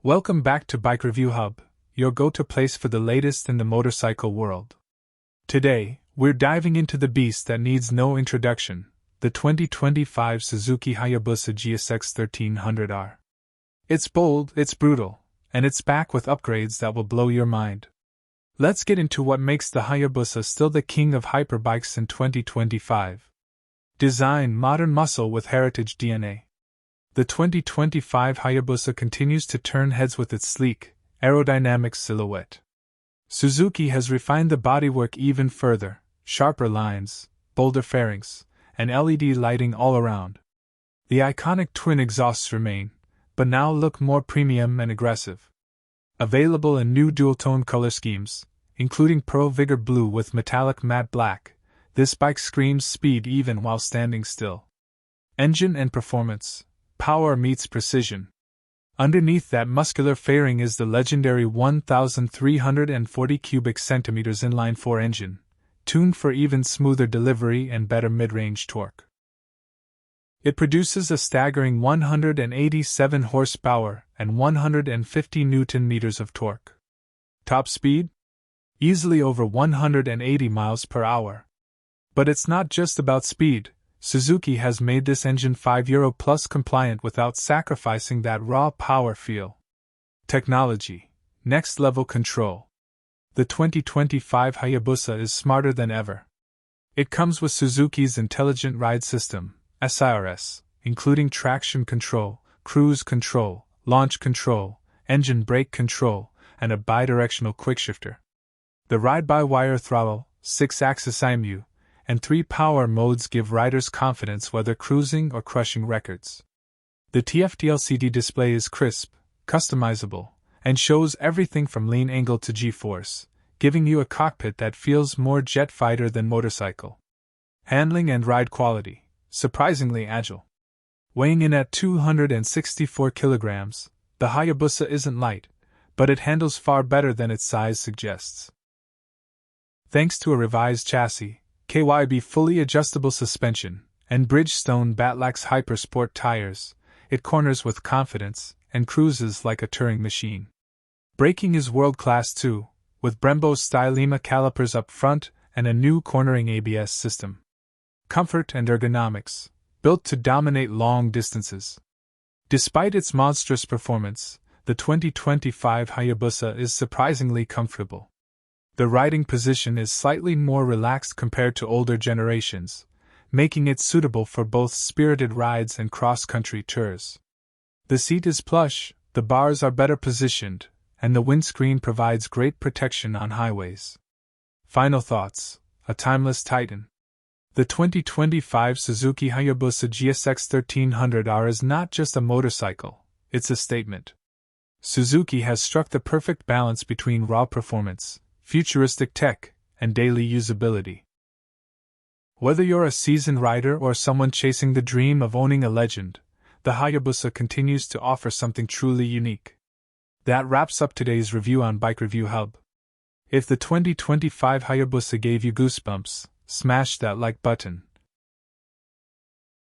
Welcome back to BikeReview Hub, your go-to place for the latest in the motorcycle world. Today, we're diving into the beast that needs no introduction, the 2025 Suzuki Hayabusa GSX 1300R. It's bold, it's brutal, and it's back with upgrades that will blow your mind. Let's get into what makes the Hayabusa still the king of hyperbikes in 2025. Design: modern muscle with heritage DNA. The 2025 Hayabusa continues to turn heads with its sleek, aerodynamic silhouette. Suzuki has refined the bodywork even further: sharper lines, bolder fairings, and LED lighting all around. The iconic twin exhausts remain, but now look more premium and aggressive. Available in new dual-tone color schemes, including Pearl Vigor Blue with metallic matte black, this bike screams speed even while standing still. Engine and performance. Power meets precision. Underneath that muscular fairing is the legendary 1,340 cubic centimeters inline-4 engine, tuned for even smoother delivery and better mid-range torque. It produces a staggering 187 horsepower and 150 Nm of torque. Top speed? Easily over 180 miles per hour. But it's not just about speed. Suzuki has made this engine 5 Euro Plus compliant without sacrificing that raw power feel. Technology. Next level control. The 2025 Hayabusa is smarter than ever. It comes with Suzuki's Intelligent Ride System, SIRS, including traction control, cruise control, launch control, engine brake control, and a bidirectional quickshifter. The ride-by-wire throttle, 6-axis IMU, and 3 power modes give riders confidence whether cruising or crushing records. The TFT LCD display is crisp, customizable, and shows everything from lean angle to G-force, giving you a cockpit that feels more jet fighter than motorcycle. Handling and ride quality, surprisingly agile. Weighing in at 264 kilograms, the Hayabusa isn't light, but it handles far better than its size suggests. Thanks to a revised chassis, KYB fully adjustable suspension, and Bridgestone Batlax Hypersport tires, it corners with confidence and cruises like a touring machine. Braking is world-class too, with Brembo Stylema calipers up front and a new cornering ABS system. Comfort and ergonomics, built to dominate long distances. Despite its monstrous performance, the 2025 Hayabusa is surprisingly comfortable. The riding position is slightly more relaxed compared to older generations, making it suitable for both spirited rides and cross-country tours. The seat is plush, the bars are better positioned, and the windscreen provides great protection on highways. Final thoughts: a timeless titan. The 2025 Suzuki Hayabusa GSX 1300R is not just a motorcycle, it's a statement. Suzuki has struck the perfect balance between raw performance, futuristic tech, and daily usability. Whether you're a seasoned rider or someone chasing the dream of owning a legend, the Hayabusa continues to offer something truly unique. That wraps up today's review on BikeReview Hub. If the 2025 Hayabusa gave you goosebumps, smash that like button.